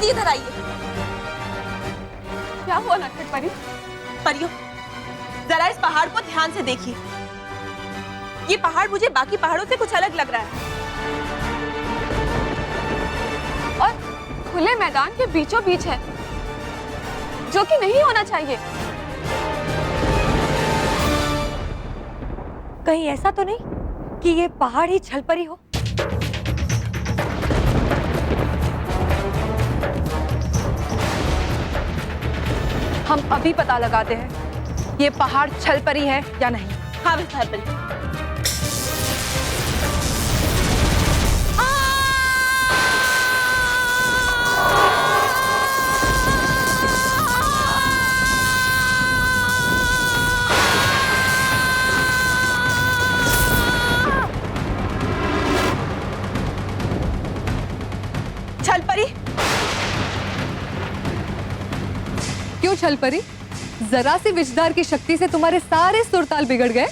इधर आइए। क्या हुआ नटखट परी? परियों, जरा इस पहाड़ को ध्यान से देखिए। ये पहाड़ मुझे बाकी पहाड़ों से कुछ अलग लग रहा है। और खुले मैदान के बीचों बीच है, जो कि नहीं होना चाहिए। कहीं ऐसा तो नहीं कि ये पहाड़ ही छलपरी हो? हम अभी पता लगाते हैं ये पहाड़ छलपरी है या नहीं। हाँ विस्तार परी। छलपरी? क्यों छलपरी? जरा सी विषधार की शक्ति से तुम्हारे सारे सुरताल बिगड़ गए?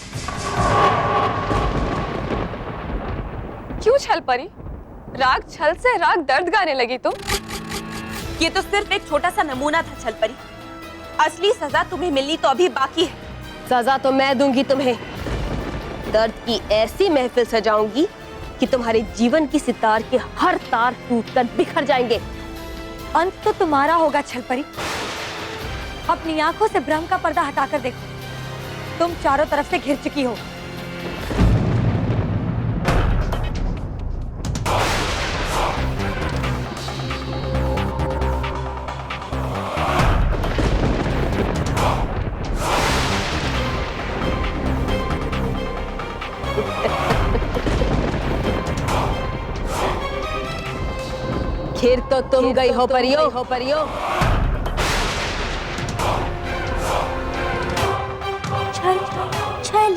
क्यों छलपरी? राग छल से राग दर्द गाने लगी तुम। ये तो सिर्फ एक छोटा सा नमूना था छलपरी। असली सजा तुम्हें मिलनी तो अभी बाकी है। सजा तो मैं दूंगी तुम्हें। दर्द की ऐसी महफिल सजाऊंगी कि तुम्हारे जीवन की सितार के हर तार टूटकर बिखर जाएंगे। अंत तो तुम्हारा होगा छलपरी। अपनी आंखों से भ्रम का पर्दा हटाकर देखो, तुम चारों तरफ से घिर चुकी हो। घिर तो तुम गई हो परियो। छल छल छल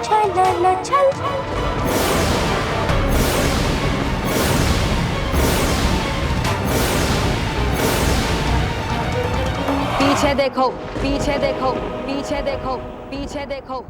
छल छल। पीछे देखो, पीछे देखो, पीछे देखो, पीछे देखो।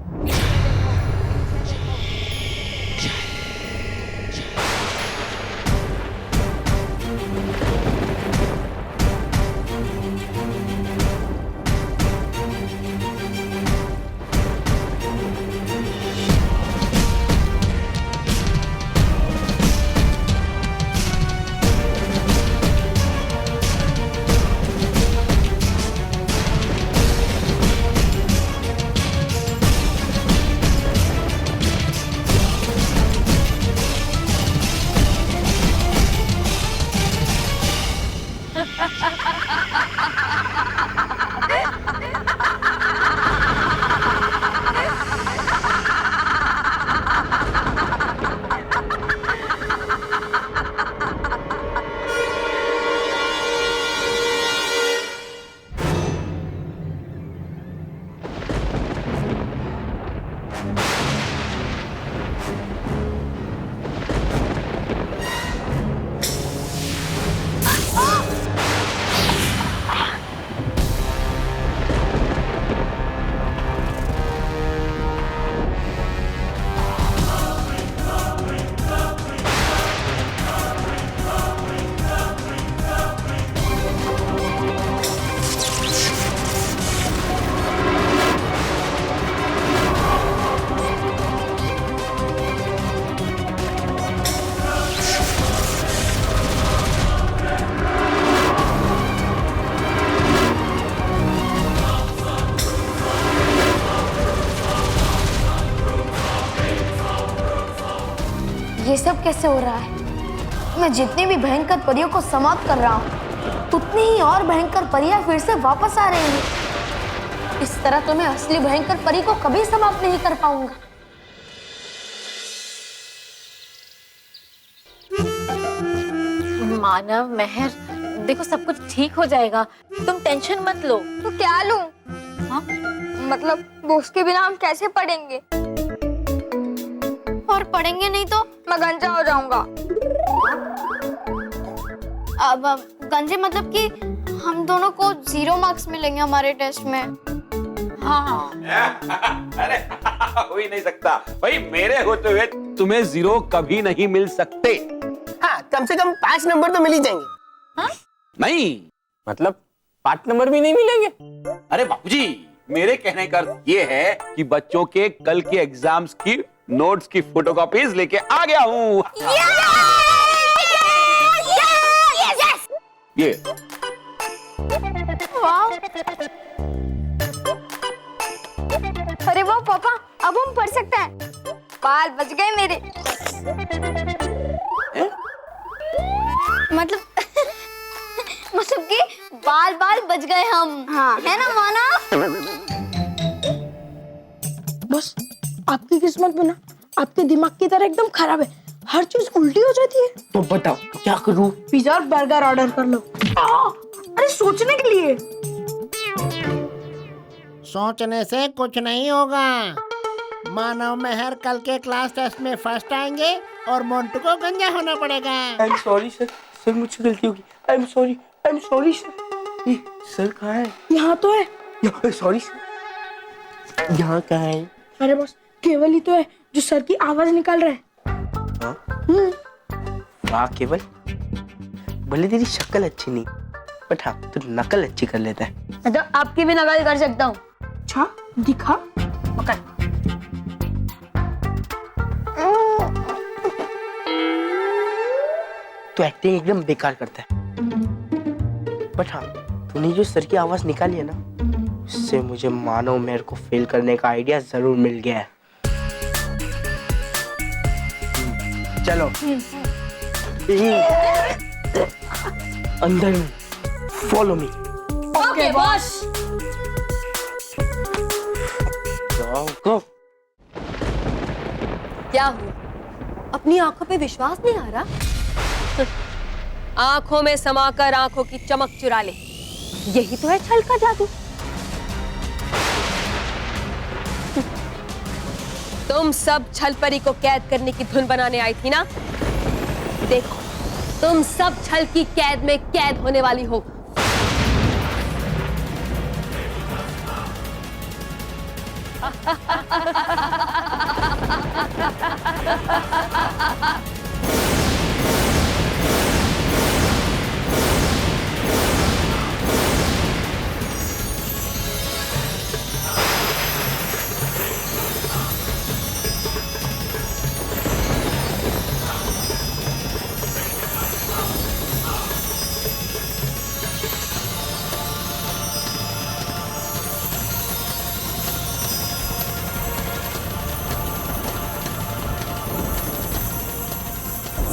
ये सब कैसे हो रहा है? मैं जितनी भी भयंकर परियों को समाप्त कर रहा हूँ, उतनी ही और भयंकर परियां फिर से वापस आ रही हैं। इस तरह तो मैं असली भयंकर परी को कभी समाप्त नहीं कर पाऊंगा। मानव, मेहर, देखो सब कुछ ठीक हो जाएगा, तुम टेंशन मत लो। तो क्या लूं? हाँ? मतलब वो उसके बिना हम कैसे पढ़ेंगे? और पढ़ेंगे नहीं तो मैं गंजा हो जाऊंगा। अब गंजे मतलब कि हम दोनों को 0 मार्क्स मिलेंगे हमारे टेस्ट में। हाँ। अरे हो ही नहीं सकता भाई, मेरे होते हुए तुम्हें 0 कभी नहीं मिल सकते। हाँ, कम से कम 5 नंबर तो मिल ही जाएंगे। नहीं मतलब 5 नंबर भी नहीं मिलेंगे। अरे बाबूजी, मेरे कहने का अर्थ ये है कि बच्चों के कल के एग्जाम्स की नोट्स की फोटोकॉपीज लेके आ गया हूँ। ये अरे वाह पापा, अब हम पढ़ सकते हैं। बाल बच गए मेरे। मतलब मतलब कि बाल बाल बच गए हम। हाँ है ना माना? बस आपकी किस्मत में ना आपके दिमाग की तरह एकदम खराब है, हर चीज उल्टी हो जाती है। तो बताओ क्या करूँ? पिज्जा और बर्गर ऑर्डर कर लो। अरे सोचने के लिए। सोचने से कुछ नहीं होगा। मानव मेहर कल के क्लास टेस्ट में फर्स्ट आएंगे और मोंटू को गंजा होना पड़ेगा। I am sorry sir, sir मुझसे गलती होगी। I am sorry sir. ये सर कहाँ है? यहाँ तो है। सॉरी सर, यहाँ कहाँ है? अरे बस केवल ही तो है जो सर की आवाज निकाल रहा है। वाह केवल, भले तेरी शक्ल अच्छी नहीं बट हाँ तू नकल अच्छी कर लेता है। तो आपकी भी नकल कर सकता हूँ। अच्छा दिखा। पकड़। तो एक्टिंग एकदम बेकार करता है बट हाँ तूने जो सर की आवाज निकाली है ना, उससे मुझे मानव मेहर को फेल करने का आइडिया जरूर मिल गया है। चलो अंदर में, follow me. Okay boss. Go. क्या हुआ? अपनी आंखों पे विश्वास नहीं आ रहा? आंखों में समाकर आंखों की चमक चुरा ले, यही तो है छल का जादू। तुम सब छलपरी को कैद करने की धुन बनाने आई थी ना? देखो, तुम सब छल की कैद में कैद होने वाली हो।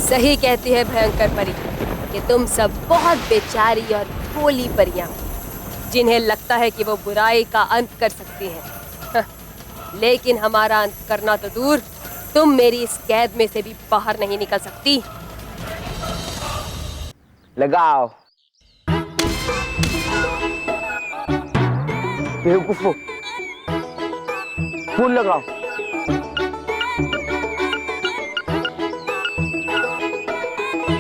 सही कहती है भयंकर परी कि तुम सब बहुत बेचारी और भोली परियां, जिन्हें लगता है कि वो बुराई का अंत कर सकती हैं। लेकिन हमारा अंत करना तो दूर, तुम मेरी इस कैद में से भी बाहर नहीं निकल सकती। लगाओ बेवकूफो, फूल लगाओ।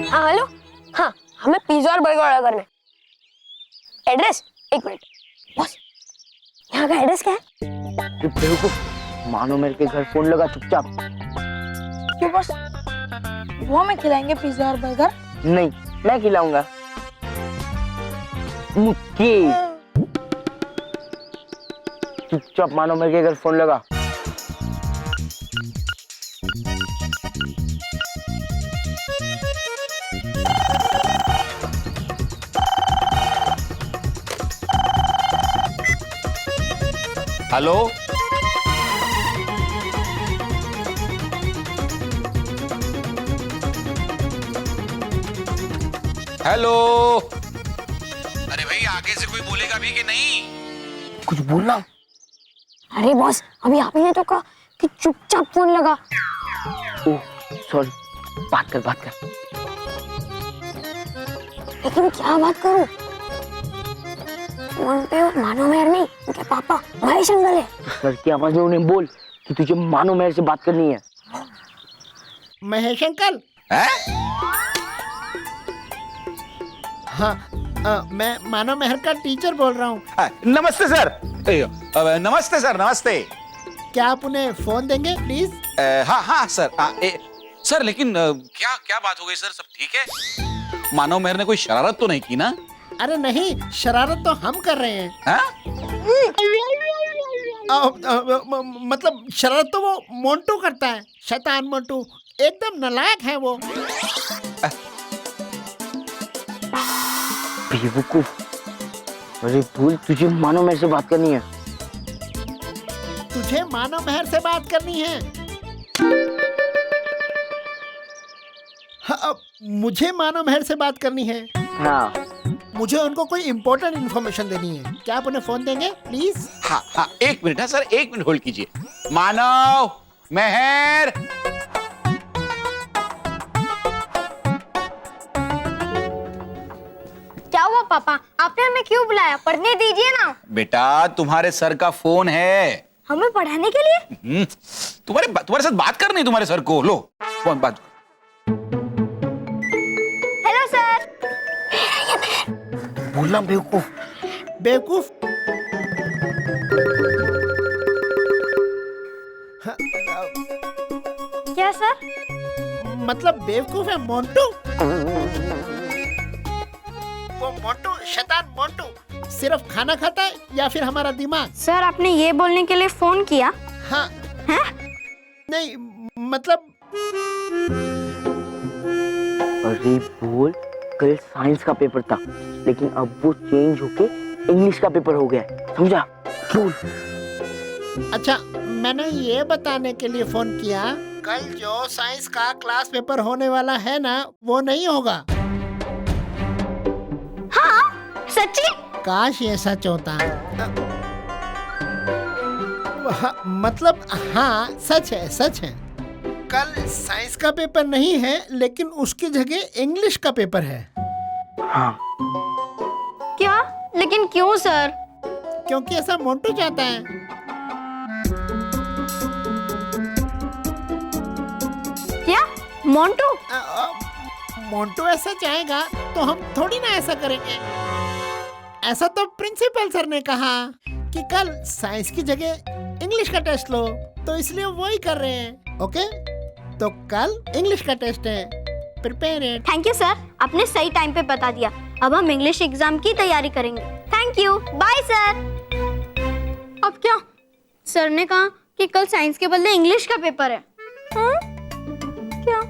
हाँ हेलो। हाँ हमें पिज्जा और बर्गर ऑर्डर करना है। एड्रेस? एक मिनट बॉस, यहाँ का एड्रेस क्या है? बेवकूफ, मानो मेरे के घर फोन लगा चुपचाप। क्यों बॉस, वो हमें खिलाएंगे पिज्जा और बर्गर? नहीं, मैं खिलाऊंगा। मुक्की, चुपचाप मानो मेरे के घर फोन लगा। Hello, hello. अरे भाई आगे से कोई बोलेगा भी कि नहीं? कुछ बोलना। अरे बॉस, अभी आपने तो कहा कि चुपचाप फोन लगा। ओह सॉरी, बात कर। लेकिन क्या बात करूं? फोन पे मानो मेहर नहीं, उनके पापा महेश अंकल है। सर की आवाज में उन्हें बोल कि तुझे मानो मेहर से बात करनी है। महेश अंकल। हाँ, मैं मानो मेहर का टीचर बोल रहा हूँ। नमस्ते सर। नमस्ते सर, नमस्ते। क्या आप उन्हें फोन देंगे प्लीज? हाँ सर। सर लेकिन क्या क्या बात हो गई सर, सब ठीक है? मानव मेहर ने कोई शरारत तो नहीं की ना? अरे नहीं, शरारत तो हम कर रहे हैं। हाँ? मतलब शरारत तो वो मोंटू करता है, शैतान मोंटू, एकदम नालायक है वो। बेवकूफ। अरे भूल, तुझे मानव मेहर से बात करनी है। तुझे मानव मेहर से बात करनी है? हाँ, मुझे मानव मेहर से बात करनी है। हाँ। मुझे उनको कोई इम्पोर्टेंट इन्फॉर्मेशन देनी है। क्या आप उन्हें फोन देंगे प्लीज? हाँ हाँ, एक मिनट है सर, एक मिनट होल्ड कीजिए। मानव मेहर, क्या हुआ पापा, आपने हमें क्यों बुलाया? पढ़ने दीजिए ना। बेटा तुम्हारे सर का फोन है। हमें पढ़ाने के लिए? तुम्हारे साथ बात करनी है तुम्हारे सर को। लो फोन, बात। Hello sir. बोलना बेवकूफ। बेवकूफ? क्या सर? मतलब बेवकूफ है मोंटू? वो मोंटू, शैतान मोंटू सिर्फ खाना खाता है या फिर हमारा दिमाग? सर आपने ये बोलने के लिए फोन किया? हाँ। हैं? नहीं मतलब। अरे बोल, कल साइंस का पेपर था लेकिन अब वो चेंज होके इंग्लिश का पेपर हो गया है, समझा? बोल। अच्छा, मैंने ये बताने के लिए फोन किया, कल जो साइंस का क्लास पेपर होने वाला है ना, वो नहीं होगा। हाँ सच्ची? काश ये सच होता। मतलब हाँ, सच है, सच है। कल साइंस का पेपर नहीं है लेकिन उसकी जगह इंग्लिश का पेपर है। हाँ। क्या? लेकिन क्यों सर? क्योंकि ऐसा मोंटू चाहता है। क्या? मोंटू? मोंटू ऐसा चाहेगा तो हम थोड़ी ना ऐसा करेंगे। ऐसा तो प्रिंसिपल सर ने कहा कि कल साइंस की जगह इंग्लिश का टेस्ट लो, तो इसलिए वो ही कर रहे हैं। ओके, तो कल इंग्लिश का टेस्ट है, prepare it. Thank you sir, आपने सही टाइम पे बता दिया। अब हम इंग्लिश एग्जाम की तैयारी करेंगे। Thank you, bye sir. अब क्या? सर ने कहा कि कल साइंस के बदले इंग्लिश का पेपर है। हाँ? क्या?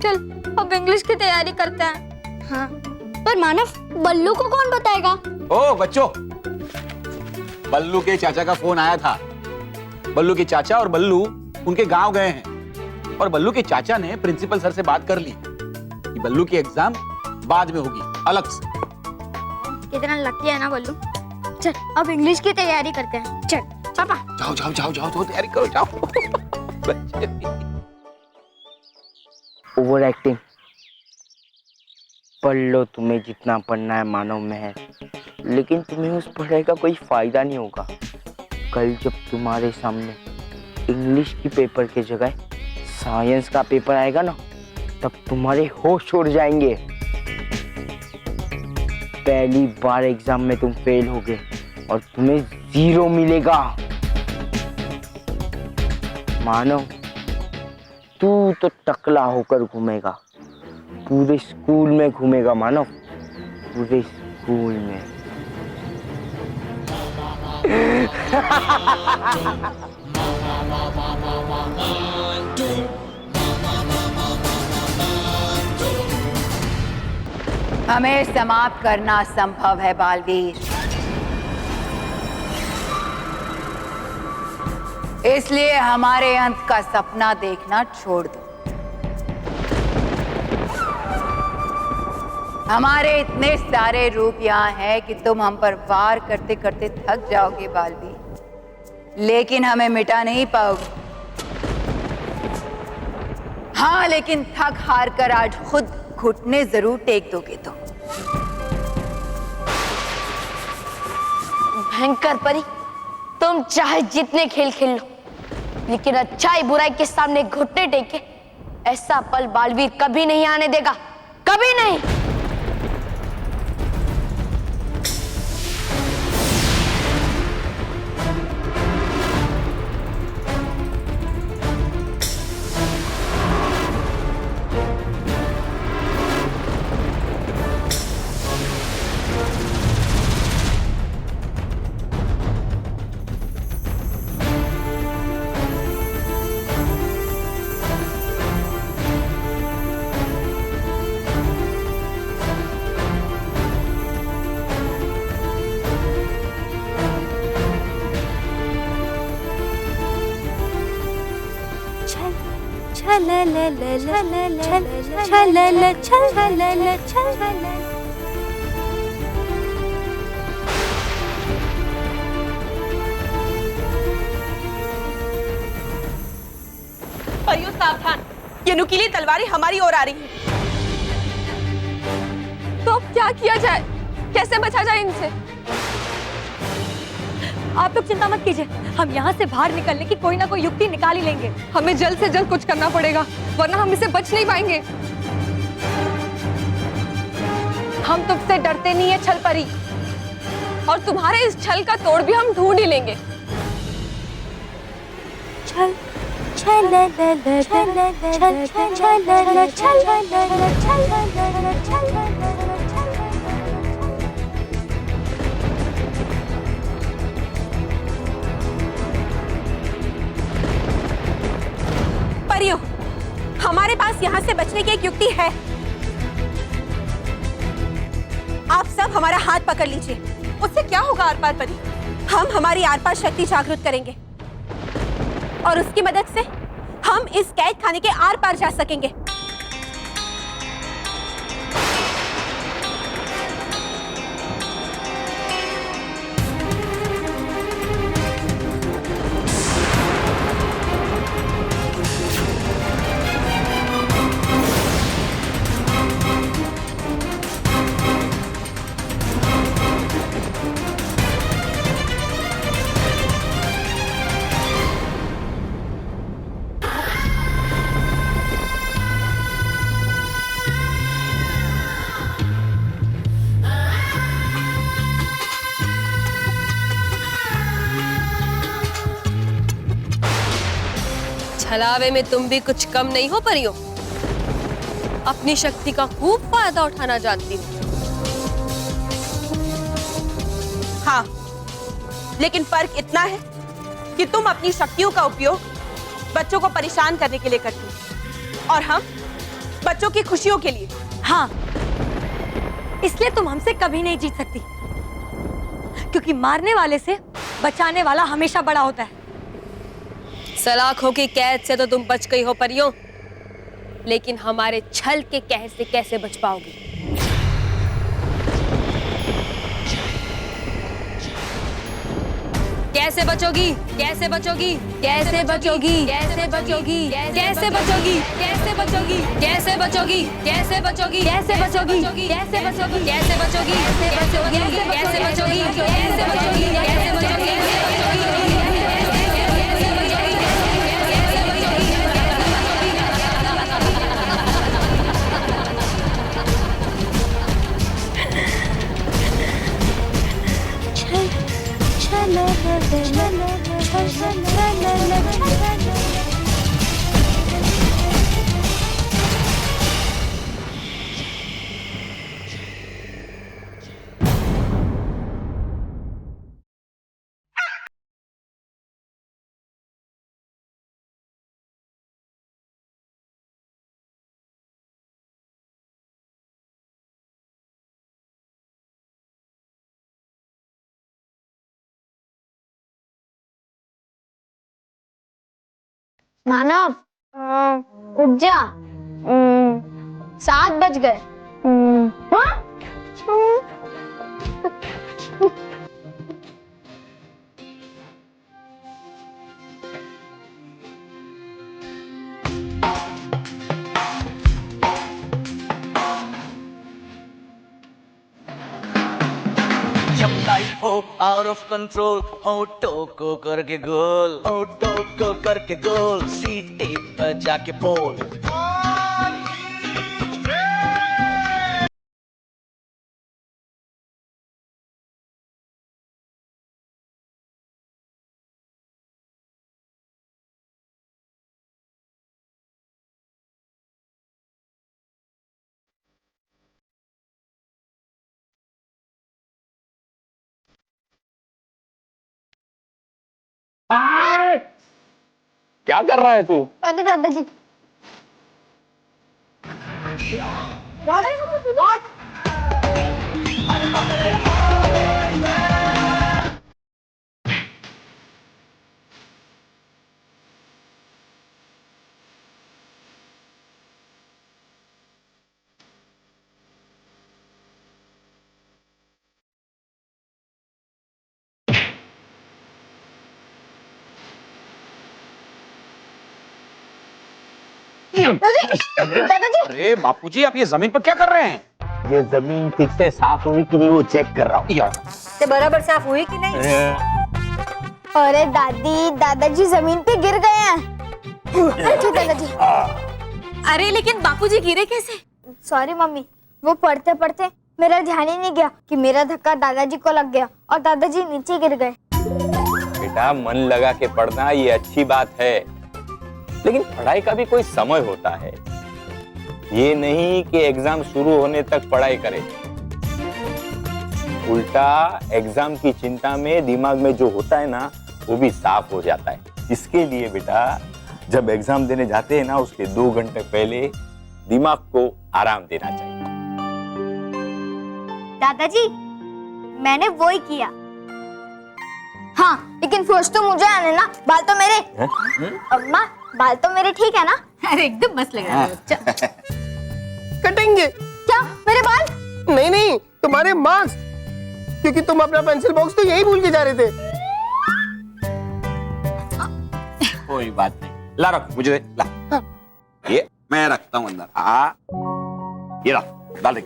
चल अब इंग्लिश की तैयारी करते हैं। हाँ, पर मानव, बल्लू को कौन बताएगा? ओ बच्चों, बल्लू के चाचा का फोन आया था। बल्लू के चाचा और बल्लू उनके गांव गए हैं और बल्लू के चाचा ने प्रिंसिपल सर से बात कर ली कि बल्लू की एग्जाम बाद में होगी, अलग से। कितना लकी है ना बल्लू। चल अब इंग्लिश की तैयारी करते हैं। चल पापा। जाओ जाओ जाओ जाओ, तो तैयारी करो, जाओ। Over acting. पढ़ लो तुम्हें जितना पढ़ना है मानव मेहर, लेकिन तुम्हें उस पढ़ाई का कोई फायदा नहीं होगा। कल जब तुम्हारे सामने इंग्लिश की पेपर की जगह साइंस का पेपर आएगा ना, तब तुम्हारे होश उड़ जाएंगे। पहली बार एग्जाम में तुम फेल होगे और तुम्हें 0 मिलेगा। मानव, तू तो टकला होकर घूमेगा, पूरे स्कूल में घूमेगा मानव, पूरे स्कूल में। हमें समाप्त करना संभव है बालवीर, इसलिए हमारे अंत का सपना देखना छोड़ दो। हमारे इतने सारे रूप यहाँ हैं कि तुम हम पर वार करते करते थक जाओगे बालवीर, लेकिन हमें मिटा नहीं पाओगे। हाँ, लेकिन थक हार कर आज खुद घुटने जरूर टेक दोगे तो। भयंकर परी, तुम चाहे जितने खेल खेल लो, लेकिन अच्छाई बुराई के सामने घुटने टेके ऐसा पल बालवीर कभी नहीं आने देगा, कभी नहीं। परियों सावधान, ये नुकीली तलवारें हमारी ओर आ रही हैं। तो अब क्या किया जाए, कैसे बचा जाए इनसे? आप लोग चिंता मत कीजिए, हम यहाँ से बाहर निकलने की कोई ना कोई युक्ति निकाल ही लेंगे। हमें जल्द से जल्द कुछ करना पड़ेगा, वरना हम इसे बच नहीं पाएंगे। हम तुमसे डरते नहीं है छल परी, और तुम्हारे इस छल का तोड़ भी हम ढूंढ ही लेंगे। छल छल छल छल छल छल परियों, हमारे पास यहाँ से बचने की एक युक्ति है। आप सब हमारा हाथ पकड़ लीजिए। उससे क्या होगा आर पार परी? हम हमारी आर पार शक्ति जागृत करेंगे और उसकी मदद से हम इस कैद खाने के आर पार जा सकेंगे। छलावे में तुम भी कुछ कम नहीं हो परियों। अपनी शक्ति का खूब फायदा उठाना जानती हो। हाँ, लेकिन फर्क इतना है कि तुम अपनी शक्तियों का उपयोग बच्चों को परेशान करने के लिए करती हो और हम बच्चों की खुशियों के लिए। हाँ, इसलिए तुम हमसे कभी नहीं जीत सकती, क्योंकि मारने वाले से बचाने वाला हमेशा बड़ा होता है। सलाखों की कैद से तो तुम बच गई हो परियों, लेकिन हमारे छल के कहर से कैसे बच पाओगी? कैसे बचोगी? कैसे बचोगी? कैसे बचोगी? कैसे बचोगी? कैसे बचोगी? कैसे बचोगी? कैसे बचोगी? कैसे बचोगी? कैसे बचोगी? कैसे बचोगी? कैसे बचोगी? कैसे बचोगी? कैसे बचोगी? कैसे बचोगी? कैसे बचोगी? मानव, उठ जा। 7 बज गए। जब लाइफ हो आउट ऑफ कंट्रोल, होठों को करके गोल, होठों को करके गोल, सीटी पर जाके पोल। क्या कर रहा है तू? अरे दादाजी, दादाजी अरे बापूजी, आप ये जमीन पर क्या कर रहे हैं? ये जमीन ठीक से साफ हुई कि नहीं वो चेक कर रहा हूँ। ते बराबर साफ हुई कि नहीं? अरे दादाजी जमीन पे गिर गए हैं। अच्छा दादाजी। अरे लेकिन बापूजी गिरे कैसे? सॉरी मम्मी, वो पढ़ते पढ़ते मेरा ध्यान ही नहीं गया कि मेरा धक्का दादाजी को लग गया और दादाजी नीचे गिर गए। बेटा, मन लगा के पढ़ना ये अच्छी बात है, लेकिन पढ़ाई का भी कोई समय होता है। ये नहीं कि एग्जाम शुरू होने तक पढ़ाई करें। उल्टा एग्जाम की चिंता में दिमाग में जो होता है ना, वो भी साफ हो जाता है। इसके लिए बेटा, जब एग्जाम देने जाते हैं ना, उसके 2 घंटे पहले दिमाग को आराम देना चाहिए। दादाजी, मैंने वो ही किया। हाँ, लेकिन फर्स्ट तो मुझे आने ना, बाल तो मेरे। अम्मा, बाल तो मेरे ठीक है ना? अरे एकदम मस्त लग रहा है। कटेंगे क्या मेरे बाल? नहीं नहीं, तुम्हारे मार्क्स, क्योंकि तुम अपना पेंसिल बॉक्स तो यही भूल के जा रहे थे। कोई बात नहीं, ला रख, मुझे दे, ला। हाँ। ये मैं रखता हूँ अंदर। ये रख, डाल एक।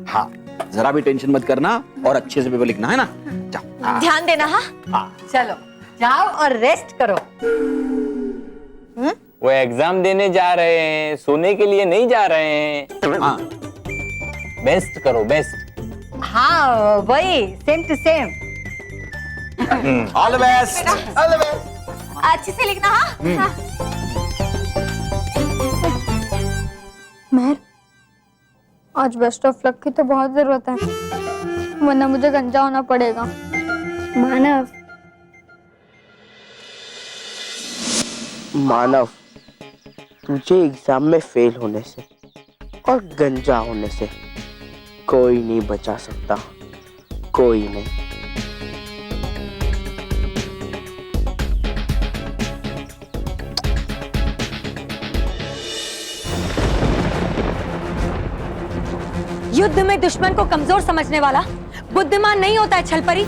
हाँ, जरा भी टेंशन मत करना और अच्छे से पेपर लिखना है ना। जाओ, ध्यान देना। हाँ, चलो जाओ और रेस्ट करो। वो एग्जाम देने जा रहे हैं, सोने के लिए नहीं जा रहे हैं। हाँ, बेस्ट करो, बेस्ट। हाँ वही, same to same. All the best. All the best. अच्छे से लिखना। हाँ, महर, आज बेस्ट ऑफ लक की तो बहुत जरूरत है, वरना मुझे गंजा होना पड़ेगा। मानव, मानव, तुझे एग्जाम में फेल होने से और गंजा होने से कोई नहीं बचा सकता, कोई नहीं। युद्ध में दुश्मन को कमजोर समझने वाला बुद्धिमान नहीं होता है छलपरी।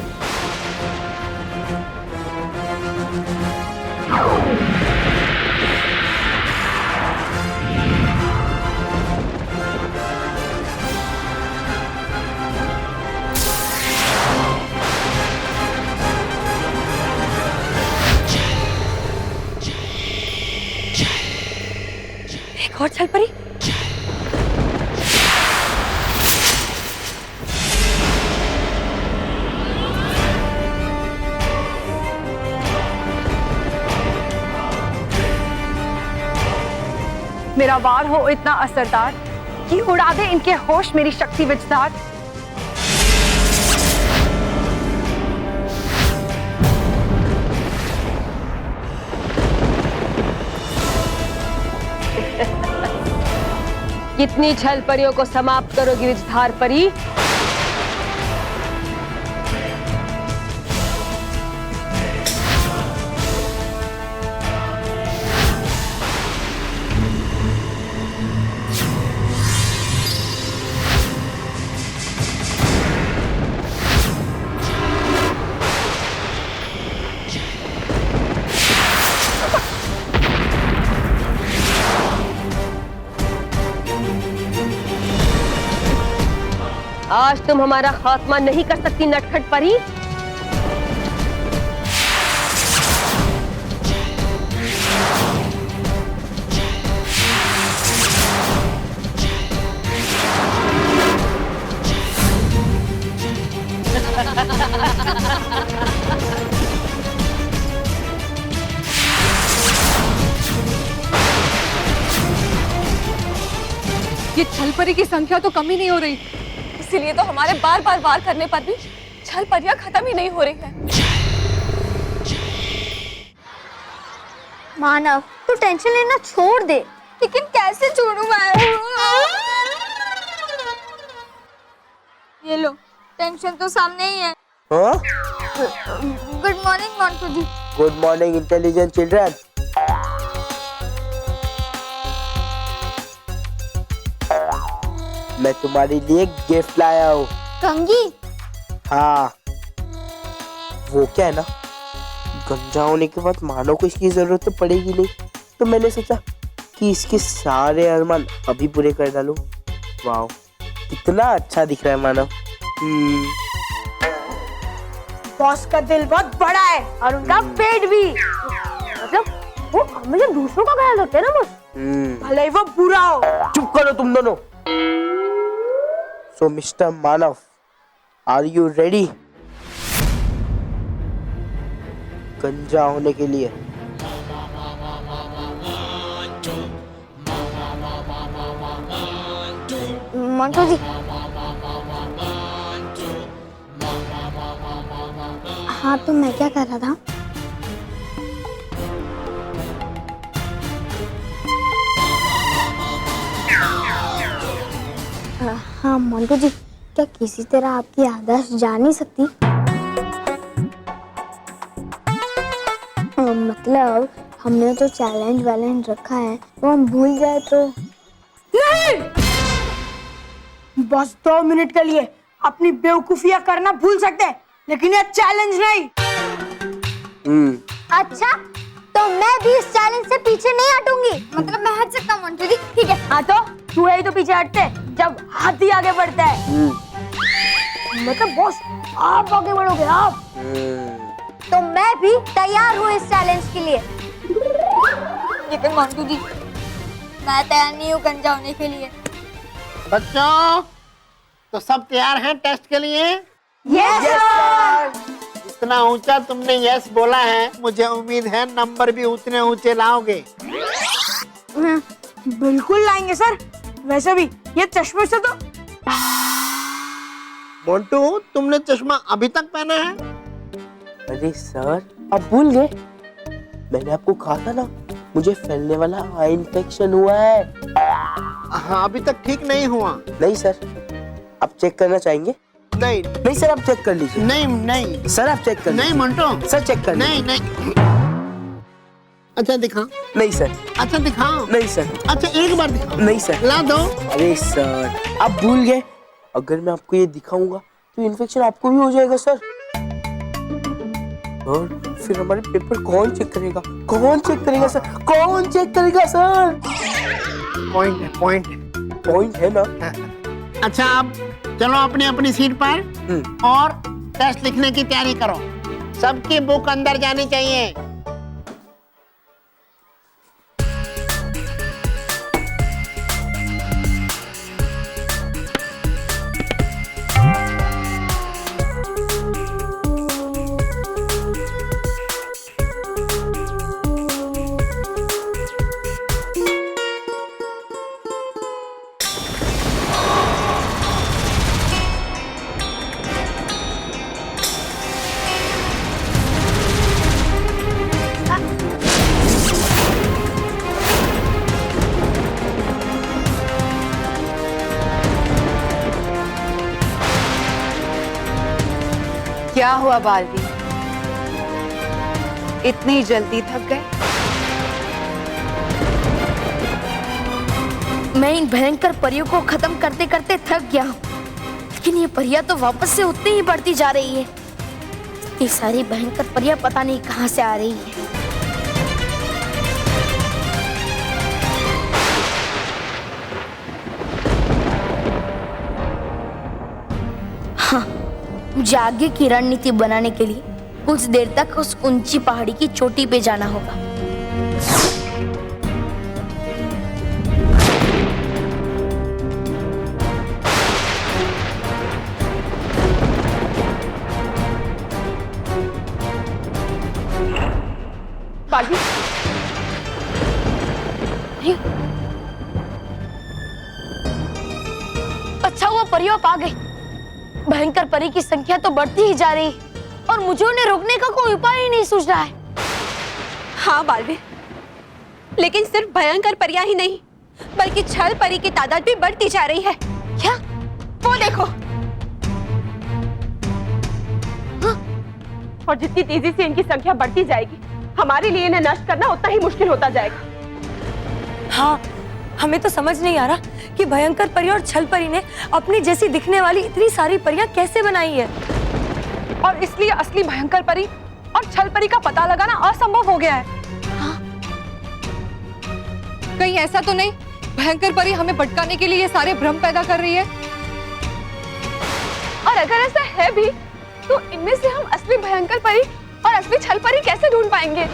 एक और छलपरी। मेरा वार हो इतना असरदार कि उड़ा दे इनके होश मेरी शक्ति विजदार। कितनी छल परियों को समाप्त करोगी विजधार परी? आज तुम हमारा खात्मा नहीं कर सकती नटखट परी। ये छलपरी की संख्या तो कम ही नहीं हो रही, इसीलिए तो हमारे बार बार वार करने पर भी छल परियां खत्म ही नहीं हो रही है। मानव, तू टेंशन लेना छोड़ दे। लेकिन कैसे छोड़ूं मैं? ये लो, टेंशन तो सामने ही है। Good morning Montu ji. Good morning intelligent children. मैं तुम्हारे लिए गिफ्ट लाया हूँ। कंघी? हाँ, वो क्या है ना, गंजा होने के बाद मानो को इसकी जरूरत तो पड़ेगी नहीं, तो मैंने सोचा कि इसके सारे अरमान अभी पूरे कर डालूं। वाह, कितना अच्छा दिख रहा है मानव। बॉस का दिल बहुत बड़ा है और उनका पेट भी। मतलब वो हमेशा दूसरों का ख्याल रखते हैं ना बॉस, भले ही वो बुरा हो। चुप करो तुम दोनों। So mister Manav, are you ready गंजा होने के लिए? मंटू जी, हाँ तो मैं क्या कर रहा था, हाँ मंटू जी, क्या किसी तरह आपकी याददाश्त जा नहीं सकती? मतलब हमने जो चैलेंज वैलेंज रखा है वो हम भूल जाए तो? नहीं, बस 2 मिनट के लिए अपनी बेवकूफियां करना भूल सकते हैं, लेकिन ये चैलेंज नहीं। अच्छा, तो मैं भी इस चैलेंज से पीछे नहीं हटूंगी। मतलब मैं हट सकता हूँ मंटू जी, ठीक है? हाँ तो तू ही तो पीछे हटते जब हाथी आगे बढ़ता है। मतलब बॉस आप आगे बढ़ोगे आप। तो मैं भी तैयार हूँ इस चैलेंज के लिए। लेकिन मंटू जी, मैं तैयार नहीं हूँ गंजा होने के लिए। बच्चों, तो सब तैयार हैं टेस्ट के लिए? Yes sir. इतना ऊंचा तुमने यस बोला है, मुझे उम्मीद है नंबर भी उतने ऊंचे लाओगे। बिल्कुल लाएंगे सर। वैसे भी ये चश्मे से तो। मोंटू, तुमने चश्मा अभी तक पहना है? अरे सर, आप भूल गए? मैंने आपको कहा था ना, मुझे फैलने वाला आई इन्फेक्शन हुआ है। हाँ, अभी तक ठीक नहीं हुआ। नहीं सर, आप चेक करना चाहेंगे? नहीं नहीं सर, आप चेक कर लीजिए। नहीं नहीं सर, आप चेक कर नहीं लीजिए। मोंटू, सर चेक कर नहीं नहीं। अच्छा दिखाओ। नहीं सर। अच्छा दिखाओ। नहीं सर। अच्छा एक बार दिखाओ। नहीं सर। ला दो। अरे सर, आप भूल गए। अगर मैं आपको ये दिखाऊंगा तो इन्फेक्शन आपको भी हो जाएगा सर। और फिर हमारे पेपर कौन चेक करेगा? कौन चेक करेगा सर? कौन चेक करेगा सर? पॉइंट है, पॉइंट है। पॉइंट है ना? अच्छा, अब चलो अपनी अपनी सीट पर और टेस्ट लिखने की तैयारी करो। सबकी बुक अंदर जानी चाहिए। क्या हुआ बालवी, इतनी जल्दी थक गए? मैं इन भयंकर परियों को खत्म करते करते थक गया हूँ, लेकिन ये परियां तो वापस से उतनी ही बढ़ती जा रही है। ये सारी भयंकर परियां पता नहीं कहाँ से आ रही है। हाँ, मुझे आगे की रणनीति बनाने के लिए कुछ देर तक उस ऊंची पहाड़ी की चोटी पे जाना होगा। बालवी, अच्छा हुआ परियों आप आ गई। भयंकर परी की संख्या तो बढ़ती ही जा रही और मुझे उन्हें रोकने का कोई उपाय ही नहीं सूझ रहा है। हाँ बालवी, लेकिन सिर्फ भयंकर परियां ही नहीं, बल्कि छल परी की तादाद भी बढ़ती जा रही है। क्या? वो देखो। और जितनी तेजी से इनकी संख्या बढ़ती जाएगी, हमारे लिए इन्हें नष्ट करना उतना ही मुश्किल होता जाएगा। हाँ, हमें तो समझ नहीं आ रहा कि भयंकर परी और छल परी ने अपनी जैसी दिखने वाली इतनी सारी परियां कैसे बनाई है। और इसलिए असली भयंकर परी और छल परी का पता लगाना असंभव हो गया है। हाँ? कहीं ऐसा तो नहीं भयंकर परी हमें भटकाने के लिए ये सारे भ्रम पैदा कर रही है? और अगर ऐसा है भी तो इनमें से हम असली भयंकर परी और असली छल परी कैसे ढूंढ पाएंगे?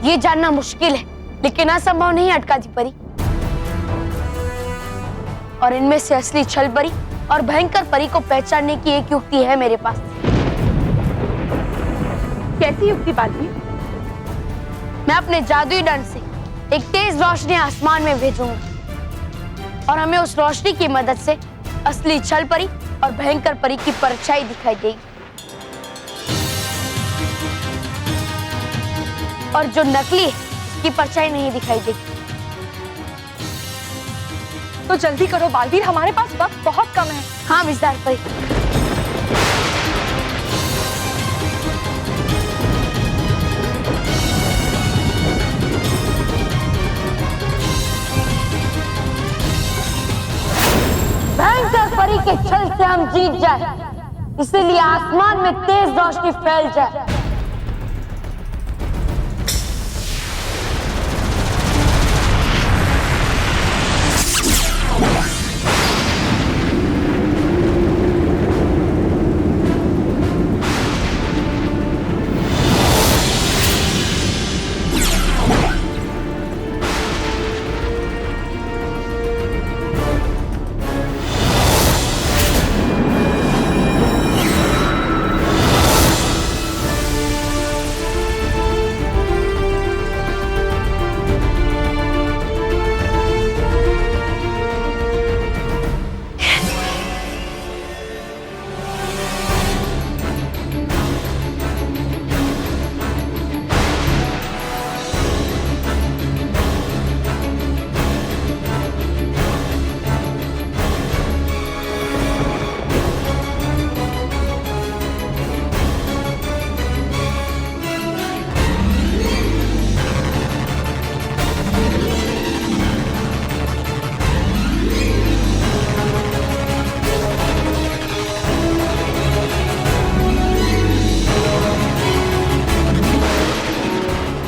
ये जानना मुश्किल है, लेकिन असंभव नहीं अटकाजी परी। और इनमें से असली छल परी और भयंकर परी को पहचानने की एक युक्ति है मेरे पास। कैसी युक्ति बालवी? मैं अपने जादुई दंड से एक तेज रोशनी आसमान में भेजूंगा और हमें उस रोशनी की मदद से असली छल परी और भयंकर परी की परछाई दिखाई देगी। और जो नकली है उसकी परछाई नहीं दिखाई देगी। तो जल्दी करो बालवीर, हमारे पास वक्त बहुत कम है। हाँ विजदार परी। भयंकर परी के छल से हम जीत जाए, इसीलिए आसमान में तेज रोशनी फैल जाए।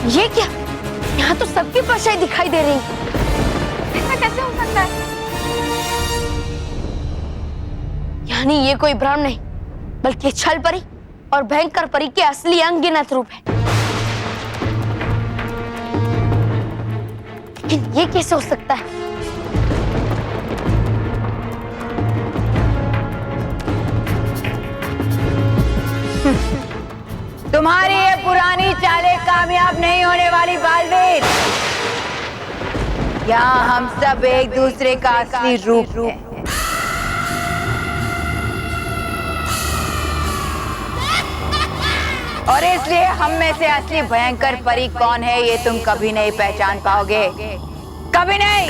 ये क्या? यहाँ तो सबकी परछाई दिखाई दे रही है। ऐसा कैसे हो सकता है? यानी ये कोई भ्रम नहीं, बल्कि छल परी और भयंकर परी के असली अनगिनत रूप है। लेकिन ये कैसे हो सकता है? तुम्हारी ये पुरानी चालें कामयाब नहीं होने वाली बालवीर। यहाँ हम सब एक दूसरे का असली रूप हैं। और इसलिए हम में से असली भयंकर परी कौन है ये तुम कभी नहीं पहचान पाओगे, कभी नहीं।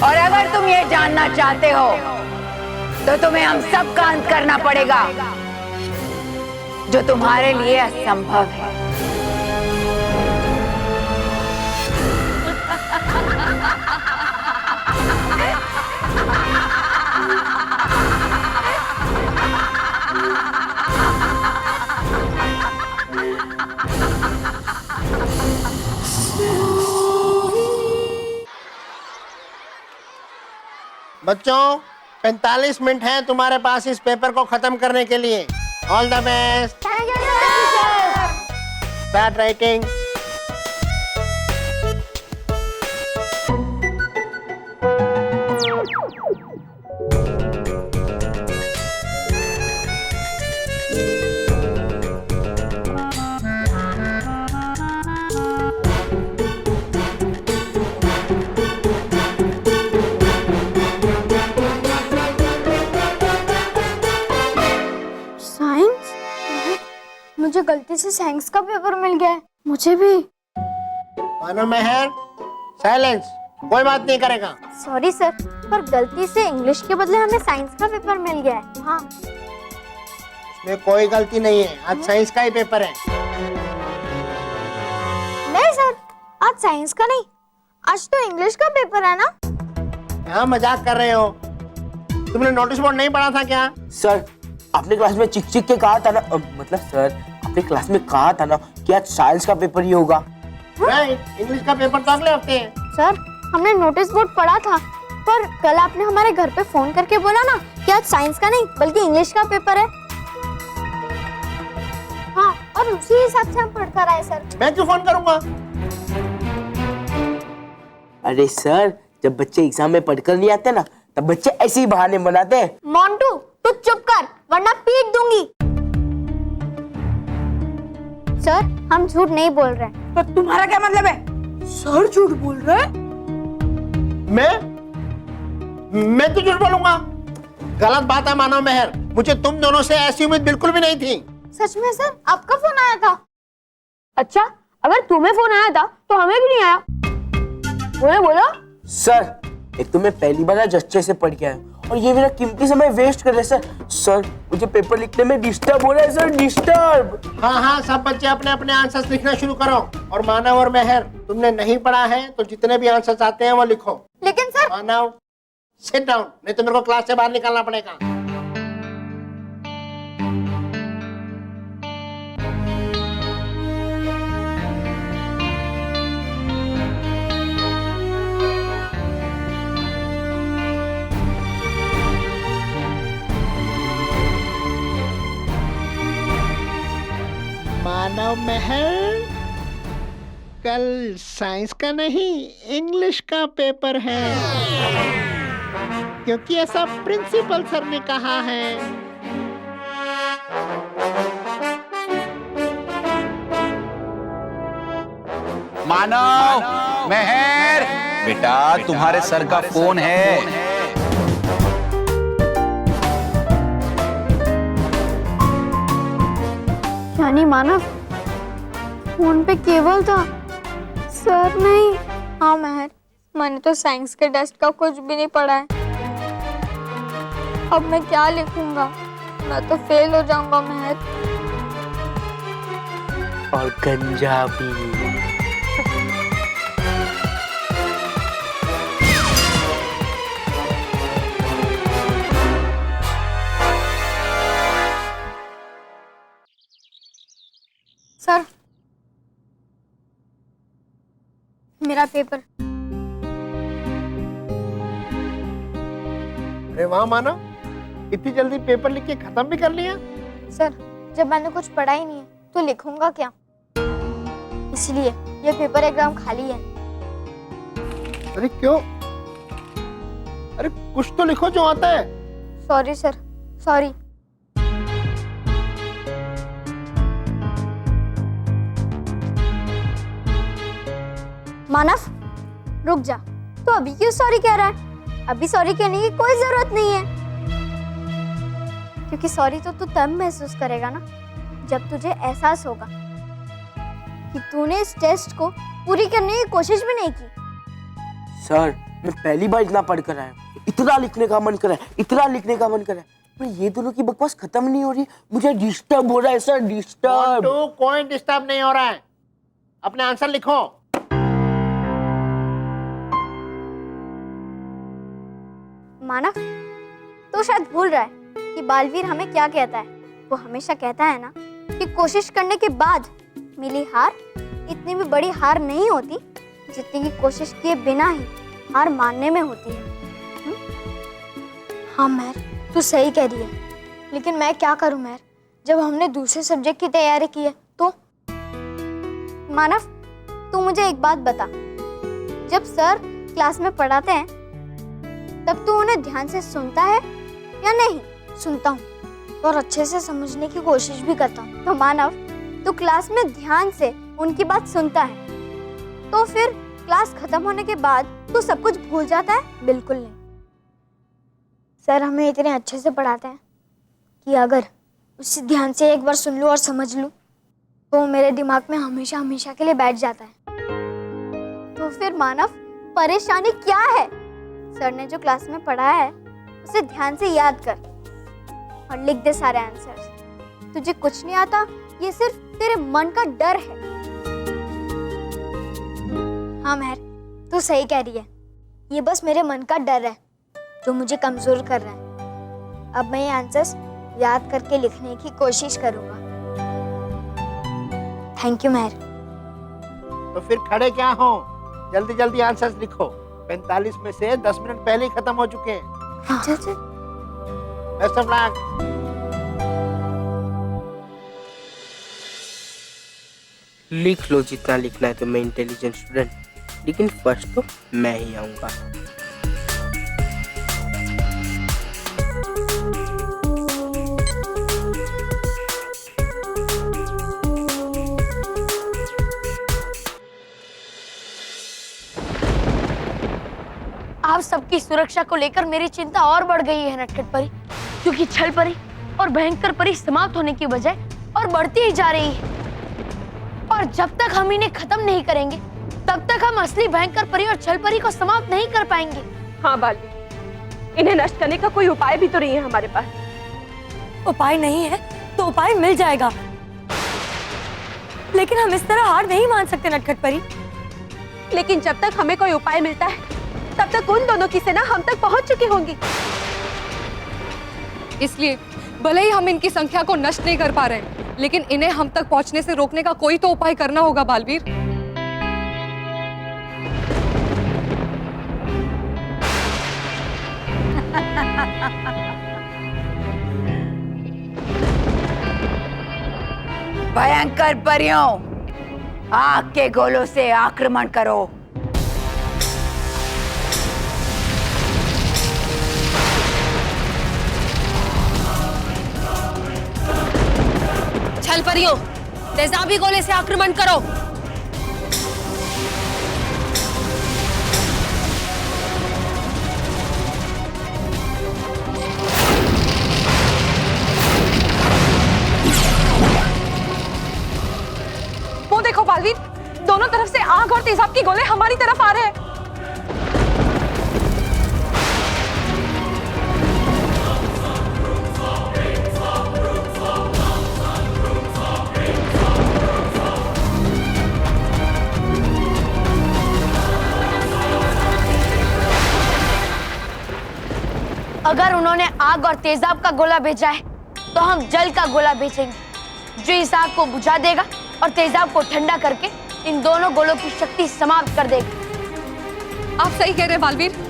और अगर तुम ये जानना चाहते हो तो तुम्हें हम सब का अंत करना पड़ेगा, जो तुम्हारे लिए असंभव है। बच्चों 45 मिनट हैं तुम्हारे पास इस पेपर को खत्म करने के लिए। All the best. Start writing. मुझे गलती से साइंस का पेपर मिल गया है। मुझे भी। मानो मेहर, साइलेंस। कोई बात नहीं करेगा। सॉरी सर, पर गलती से इंग्लिश के बदले हमें साइंस का पेपर मिल गया है। हाँ। इसमें कोई गलती नहीं है, आज साइंस का ही पेपर है। नहीं सर, आज साइंस का नहीं, आज तो इंग्लिश का पेपर है ना। यहाँ मजाक कर रहे हो? तुमने नोटिस बोर्ड नहीं पढ़ा था क्या? सर आपने क्लास में चिक चिक के कहा था ना, मतलब सर आपने क्लास में कहा था ना कि आज साइंस का पेपर ही होगा। राइट, इंग्लिश का पेपर तो अगले हफ्ते है। सर हमने नोटिस बोर्ड पढ़ा था, पर कल आपने हमारे घर पे फोन करके बोला ना कि आज साइंस का नहीं बल्कि इंग्लिश का पेपर है। हाँ, और उसी हिसाब से हम पढ़कर आए सर। मैं क्यों फोन करूंगा? अरे सर, जब बच्चे एग्जाम में पढ़कर नहीं आते ना, तब बच्चे ऐसे ही बहाने बनाते हैं। मोंटू तू चुप कर वरना पीट दूंगी। सर हम झूठ नहीं बोल रहे। तो तुम्हारा क्या मतलब है? सर झूठ बोल रहे हैं? मैं तो झूठ बोलूंगा? गलत बात है मानव मेहर, मुझे तुम दोनों से ऐसी उम्मीद बिल्कुल भी नहीं थी। सच में सर आपका फोन आया था? अच्छा, अगर तुम्हें फोन आया था तो हमें भी नहीं आया। बोलो बोलो। सर एक तो मैं पहली बार आज अच्छे से पढ़ के आया और ये मेरा कीमती समय वेस्ट कर रहे सर। सर मुझे पेपर लिखने में डिस्टर्ब हो रहा है सर, डिस्टर्ब। हाँ, सब बच्चे अपने अपने आंसर्स लिखना शुरू करो। और मानव और मेहर, तुमने नहीं पढ़ा है तो जितने भी आंसर्स आते हैं वो लिखो। लेकिन सर। मानव सिट डाउन, नहीं तो मेरे को क्लास से बाहर निकालना पड़ेगा। मानव महल, कल साइंस का नहीं इंग्लिश का पेपर है, क्योंकि ऐसा प्रिंसिपल सर ने कहा है। मानव, मेहर, बेटा तुम्हारे सर का फोन है। यानी मानव फोन पे केवल था, सर नहीं। हाँ महर, मैंने तो साइंस के टेस्ट का कुछ भी नहीं पढ़ा है। अब मैं क्या लिखूंगा? मैं तो फेल हो जाऊंगा महर। और गंजा भी। सर मेरा पेपर। अरे वाह मानव, इतनी जल्दी पेपर लिख के खत्म भी कर लिया। सर जब मैंने कुछ पढ़ा ही नहीं है तो लिखूंगा क्या, इसलिए ये पेपर एग्जाम खाली है। अरे क्यों? अरे कुछ तो लिखो जो आता है। Sorry sir, sorry. मानव रुक जा, तो अभी क्यों सॉरी कह रहा है? अभी सॉरी कहने की कोई जरूरत नहीं है, क्योंकि सॉरी तो तू तब महसूस करेगा ना जब तुझे एहसास होगा कि तूने इस टेस्ट को पूरी करने की कोशिश भी नहीं की। सर मैं पहली बार इतना पढ़ कर आया, इतना लिखने का मन कर रहा है, इतना लिखने का मन कर रहा है, पर ये दोनों की बकवास खत्म नहीं हो रही। मुझे डिस्टर्ब हो रहा है सर, डिस्टर्ब। तो कोई डिस्टर्ब नहीं हो रहा है, अपने आंसर लिखो। मानव तो शायद भूल रहा है कि बालवीर हमें क्या कहता है। वो हमेशा कहता है ना कि कोशिश करने के बाद मिली हार इतनी भी बड़ी हार नहीं होती जितनी की कोशिश किए बिना ही हार मानने में होती है। हाँ महर, तू सही कह रही है, लेकिन मैं क्या करूं महर, जब हमने दूसरे सब्जेक्ट की तैयारी की है तो। मानव तू मुझे एक बात बता, जब सर क्लास में पढ़ाते हैं तब तू उन्हें ध्यान से सुनता है या नहीं? सुनता हूँ और अच्छे से समझने की कोशिश भी करता हूँ। तो मानव तू क्लास में ध्यान से उनकी बात सुनता है, तो फिर क्लास खत्म होने के बाद तू सब कुछ भूल जाता है? बिल्कुल नहीं। सर हमें इतने अच्छे से पढ़ाते हैं कि अगर उसे ध्यान से एक बार सुन लूँ और समझ लूँ तो मेरे दिमाग में हमेशा हमेशा के लिए बैठ जाता है। तो फिर मानव परेशानी क्या है? सर ने जो क्लास में पढ़ाया है उसे ध्यान से याद कर और लिख दे सारे आंसर्स। तुझे कुछ नहीं आता, ये सिर्फ तेरे मन का डर है। हाँ महर, तू सही कह रही है, ये बस मेरे मन का डर है जो मुझे कमजोर कर रहा है। अब मैं ये आंसर्स याद करके लिखने की कोशिश करूंगा। थैंक यू मेहर। तो फिर खड़े क्या हो, जल्दी जल्दी आंसर्स लिखो। 45 में से 10 मिनट पहले ही खत्म हो चुके हैं। अच्छा अच्छा। Best of luck. लिख लो जितना लिखना है, तो मैं इंटेलिजेंट स्टूडेंट, लेकिन फर्स्ट तो मैं ही आऊंगा। आप सबकी सुरक्षा को लेकर मेरी चिंता और बढ़ गई है नटखट परी, क्योंकि छल परी और भयंकर परी समाप्त होने की बजाय और बढ़ती ही जा रही है। और जब तक हम इन्हें खत्म नहीं करेंगे, तब तक हम असली भयंकर परी और छल परी को समाप्त नहीं कर पाएंगे। हाँ बालवीर, इन्हें नष्ट करने का कोई उपाय भी तो नहीं है हमारे पास। उपाय नहीं है तो उपाय मिल जाएगा, लेकिन हम इस तरह हार नहीं मान सकते नटखट परी। लेकिन जब तक हमें कोई उपाय मिलता है, तब तक उन दोनों की सेना हम तक पहुंच चुकी होंगी। इसलिए भले ही हम इनकी संख्या को नष्ट नहीं कर पा रहे हैं, लेकिन इन्हें हम तक पहुंचने से रोकने का कोई तो उपाय करना होगा बालवीर। भयंकर परियों, आग के गोलों से आक्रमण करो। छल परियों, तेजाबी गोले से आक्रमण करो। वो देखो बालवीर, दोनों तरफ से आग और तेजाब के गोले हमारी तरफ आ रहे हैं। अगर उन्होंने आग और तेजाब का गोला भेजा है, तो हम जल का गोला भेजेंगे, जो इस आग को बुझा देगा और तेजाब को ठंडा करके इन दोनों गोलों की शक्ति समाप्त कर देगा। आप सही कह रहे हैं Baalveer.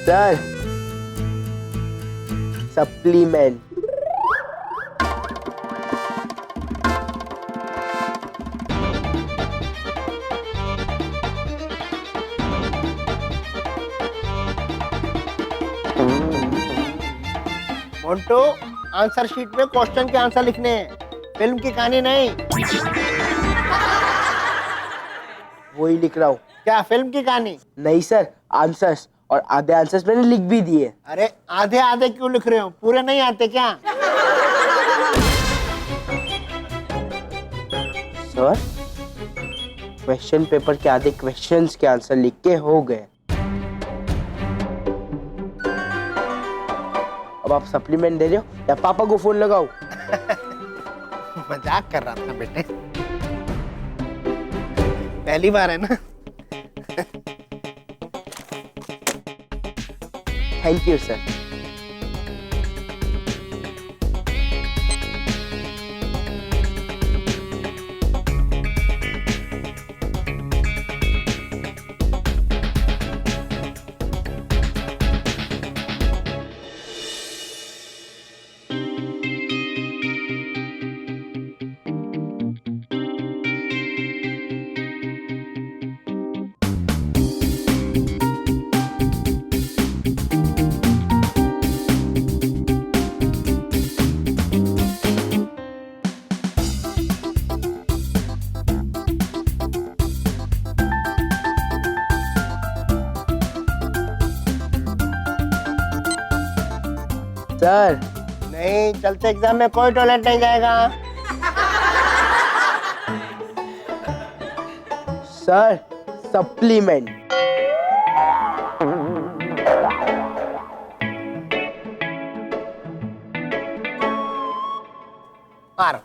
Sir, supplement. Montu, answer sheet में क्वेश्चन के आंसर लिखने हैं, फिल्म की कहानी नहीं। वही लिख रहा हूँ। क्या फिल्म की कहानी? नहीं सर, आंसर्स, और आधे आंसर्स मैंने लिख भी दिए। अरे आधे आधे क्यों लिख रहे हो? पूरे नहीं आते क्या? सर, क्वेश्चन पेपर के आधे क्वेश्चंस के आंसर लिख के हो गए। अब आप सप्लीमेंट दे रहे हो या पापा को फोन लगाओ? मजाक कर रहा था बेटे, पहली बार है ना। Thank you sir. सर नहीं, चलते एग्जाम में कोई टॉयलेट नहीं जाएगा। Sir supplement. मारो।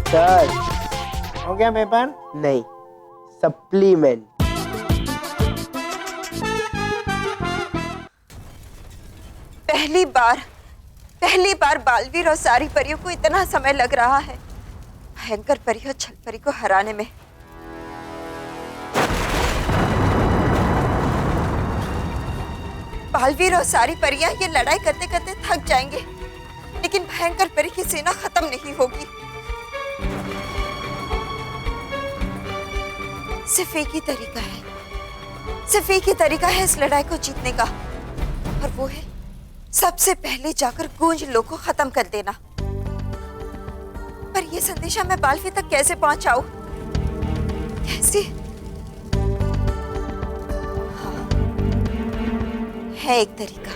सर हो गया पेपर? नहीं, सप्लीमेंट। पहली बार बालवीर और सारी परियों को इतना समय लग रहा है भयंकर परी और छल परी को हराने में। बालवीर और सारी परियां ये लड़ाई करते करते थक जाएंगे, लेकिन भयंकर परी की सेना खत्म नहीं होगी। सिर्फ एक ही तरीका है इस लड़ाई को जीतने का, और वो है सबसे पहले जाकर गूंज लो को खत्म कर देना। पर ये संदेशा मैं बालवीर तक कैसे पहुंचाऊं? कैसे? हाँ, है एक तरीका।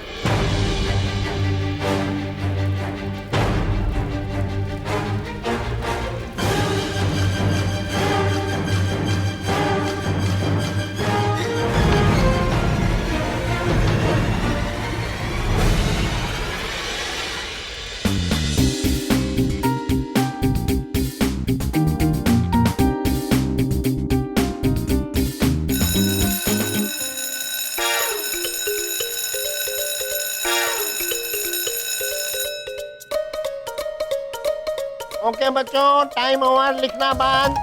ओके बच्चों, टाइम ओवर, लिखना बंद।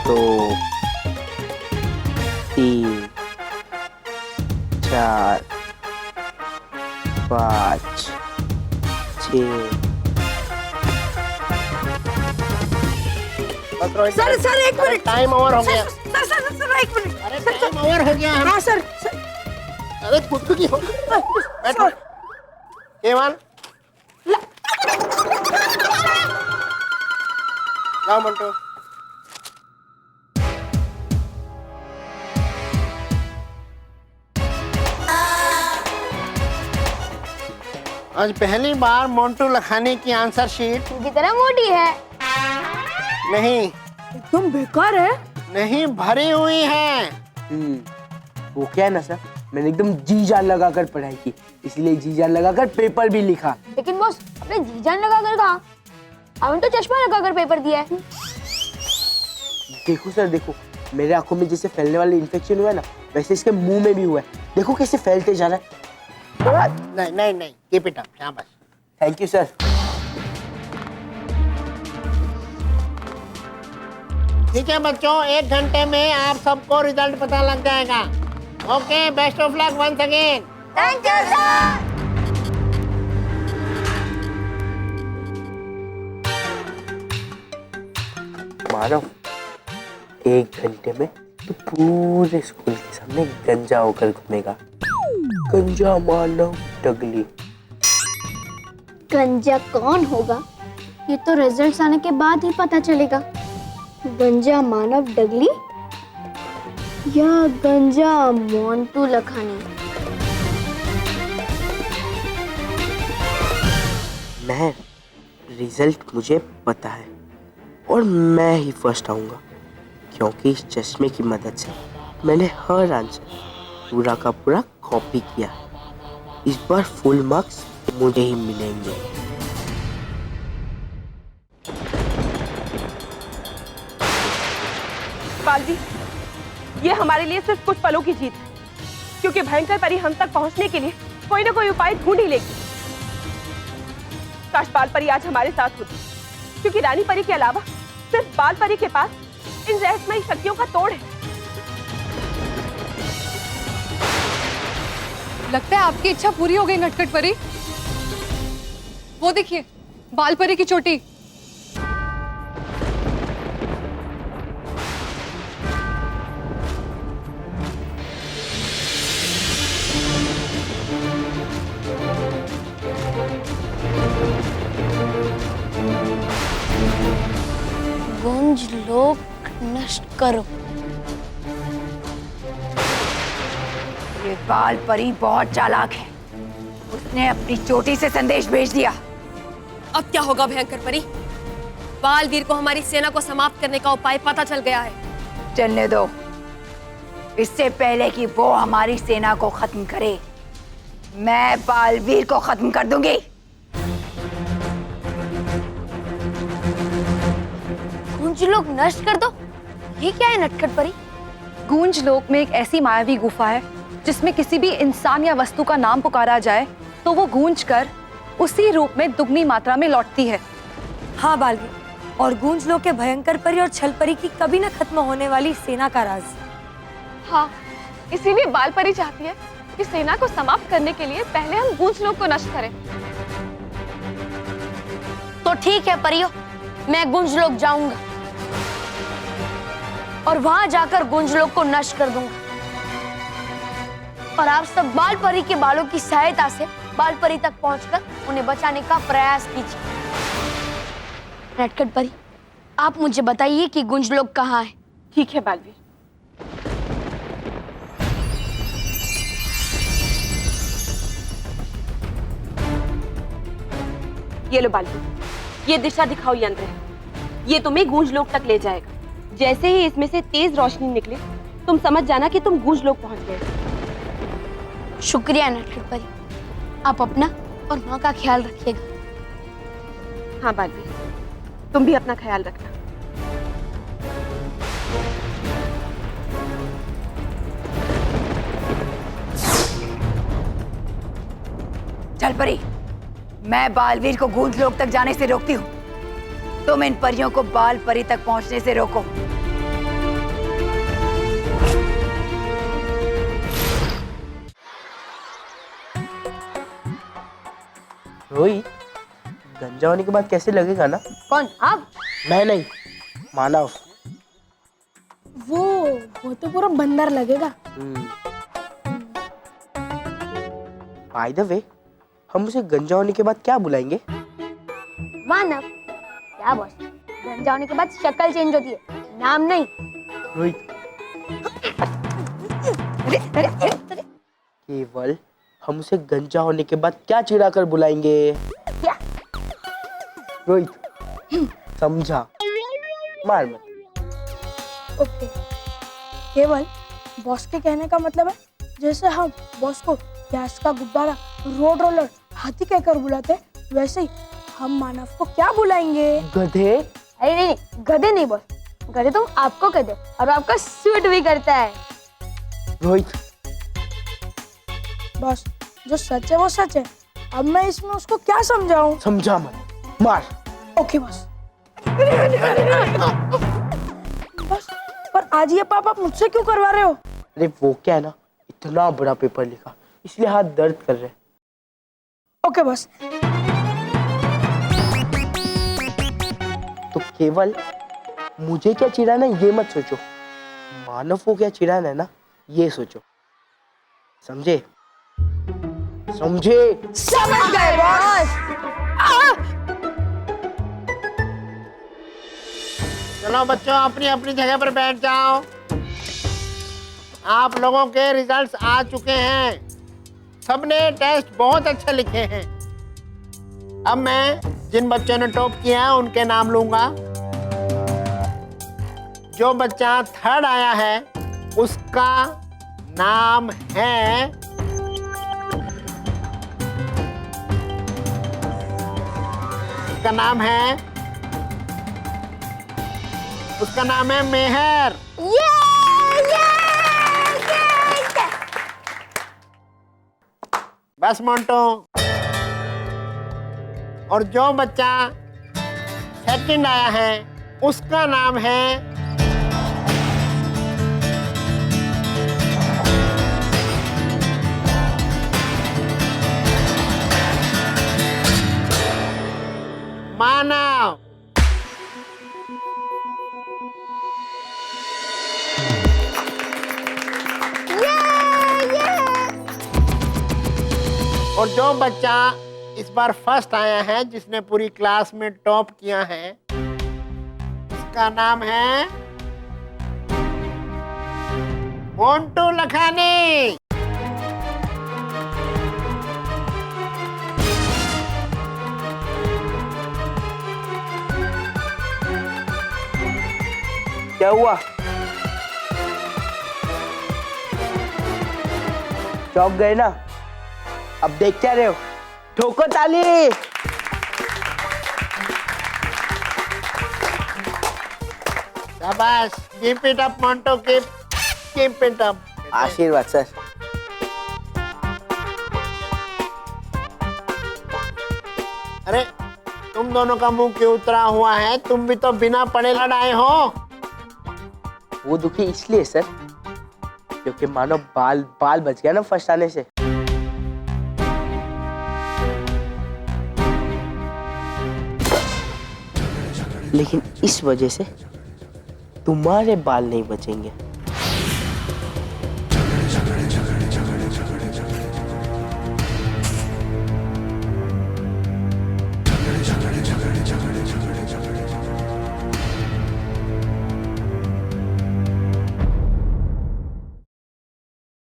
दो, 3, 4, 5, 6। सर एक मिनट, टाइम ओवर हो गया। सर एक मिनट। अरे टाइम ओवर हो गया। हाँ सर। अरे खुद की हो। बैठो। केवल जाओ मंटू। आज पहली बार मोंटू लखानी की आंसर शीट की तरह मोटी है। नहीं, तुम बेकार है। नहीं, भरी हुई है। वो क्या है ना सर, मैंने एकदम जी जान लगाकर पढ़ाई की, इसलिए जी जान लगाकर पेपर भी लिखा। लेकिन बॉस, अपने जी जान लगाकर कहा? हमने तो चश्मा लगाकर पेपर दिया है। देखो सर, देखो मेरे आंखों में जैसे फैलने वाले इन्फेक्शन हुआ है ना, वैसे इसके मुंह में भी हुआ है। देखो कैसे फैलते जा रहा है। नहीं नहीं नहीं, कीप इट अप, शाबाश। Thank you sir. ठीक है बच्चों, 1 घंटे में आप सबको रिजल्ट पता लग जाएगा। Okay, best of luck once again. Thank you sir. Manav, 1 घंटे में तो पूरे स्कूल के सामने गंजा होकर घूमेगा। गंजा मानव डगली। गंजा कौन होगा ये तो रिजल्ट्स आने के बाद ही पता चलेगा। गंजा मानव डगली या गंजा मोंटू लखानी। मैं रिजल्ट मुझे पता है और मैं ही फर्स्ट आऊंगा, क्योंकि इस चश्मे की मदद से मैंने हर आंसर पूरा का पूरा कॉपी किया। इस बार फुल मार्क्स मुझे ही मिलेंगे। बालवीर, ये हमारे लिए सिर्फ कुछ पलों की जीत है, क्योंकि भयंकर परी हम तक पहुंचने के लिए कोई ना कोई उपाय ढूंढ ही लेगी। काश बाल परी आज हमारे साथ होती, क्योंकि रानी परी के अलावा सिर्फ बाल परी के पास इन रहस्यमयी शक्तियों का तोड़ है। लगता है आपकी इच्छा पूरी हो गई नटखट परी। वो देखिए, बालपरी की चोटी। गुंज लोक नष्ट करो। ये बाल परी बहुत चालाक है। उसने अपनी चोटी से संदेश भेज दिया। अब क्या होगा भयंकर परी? बालवीर को हमारी सेना को समाप्त करने का उपाय पता चल गया है। चलने दो। इससे पहले कि वो हमारी सेना को खत्म करे, मैं बालवीर को खत्म कर दूंगी। गुंज लोक नष्ट कर दो? ये क्या है नटखट परी? गूंज लोक में एक ऐसी मायावी गुफा है जिसमें किसी भी इंसान या वस्तु का नाम पुकारा जाए तो वो गूंज कर उसी रूप में दुगनी मात्रा में लौटती है। हाँ बालवीर, और गूंज लोक के भयंकर परी और छल परी की कभी न खत्म होने वाली सेना का राज। हाँ, इसीलिए बालपरी चाहती है कि सेना को समाप्त करने के लिए पहले हम गूंज लोक को नष्ट करें। तो ठीक है परियो, मैं गुंज लोक जाऊंगा और वहां जाकर गुंज लोक को नष्ट कर दूंगा। और आप सब बाल परी के बालों की सहायता से बाल परी तक पहुंचकर उन्हें बचाने का प्रयास कीजिए। नटखट परी, आप मुझे बताइए कि गुंज लोक कहाँ है? ठीक है बालवीर। ये लो बालवीर, ये दिशा दिखाओ यंत्र है। ये तुम्हें गूंज लोक तक ले जाएगा। जैसे ही इसमें से तेज रोशनी निकले, तुम समझ जाना कि तुम गूंज लोक पहुंच गए। शुक्रिया नटखट परी, आप अपना और माँ का ख्याल रखिएगा। हाँ बालवीर, तुम भी अपना ख्याल रखना। चल परी, मैं बालवीर को गूंज लोक तक जाने से रोकती हूँ। तुम इन परियों को बाल परी तक पहुंचने से रोको। रोहित, गंजा होने के बाद कैसे लगेगा ना? कौन? आप? मैं नहीं, मानव। वो तो पूरा बंदर लगेगा। बाय द वे, हम उसे गंजा होने के बाद क्या बुलाएंगे? मानव। क्या बॉस, गंजा होने के बाद शक्ल चेंज होती है, नाम नहीं। रोहित, केवल हम उसे गंजा होने के बाद क्या चिढ़ाकर बुलाएंगे? क्या? रोहित, समझा? मार मत। ओके, केवल बॉस के कहने का मतलब है जैसे हम बॉस को गैस का गुब्बारा, रोड रोलर, हाथी कहकर बुलाते, वैसे ही हम मानव को क्या बुलाएंगे? गधे? अरे नहीं, गधे नहीं बॉस, गधे तुम आपको कहते हो और आपका सूट भी करता है। रोहित, बॉस जो सच है वो सच है, अब मैं इसमें उसको क्या समझाऊं? समझा मत, मार। Okay boss. बॉस, पर आज ये पाप आप मुझसे क्यों करवा रहे हो? अरे वो क्या है ना, इतना बड़ा पेपर लिखा, इसलिए हाथ दर्द कर रहे। Okay boss. तो केवल मुझे क्या चिढ़ाना है ये मत सोचो, मानव को क्या चिढ़ाना है ना ये सोचो। समझे? समझे? समझ गए बॉस। चलो बच्चों, अपनी अपनी जगह पर बैठ जाओ। आप लोगों के रिजल्ट्स आ चुके हैं। सबने टेस्ट बहुत अच्छे लिखे हैं। अब मैं जिन बच्चों ने टॉप किया है उनके नाम लूंगा। जो बच्चा थर्ड आया है उसका नाम है उसका नाम है मेहर। बस मोंटो। और जो बच्चा सेकंड आया है उसका नाम है मानव। और जो बच्चा इस बार फर्स्ट आया है, जिसने पूरी क्लास में टॉप किया है, उसका नाम है मोंटू लखानी। क्या हुआ? चौंक गए ना? अब देख क्या रहे हो? ठोको ताली। शाबाश, keep it up Montu, keep it up. आशीर्वाद सर। अरे तुम दोनों का मुंह क्यों उतरा हुआ है? तुम भी तो बिना पढ़े लड़ाए हो। वो दुखी इसलिए सर क्योंकि मानो बाल बच गया ना फर्स्ट आने से। लेकिन इस वजह से तुम्हारे बाल नहीं बचेंगे।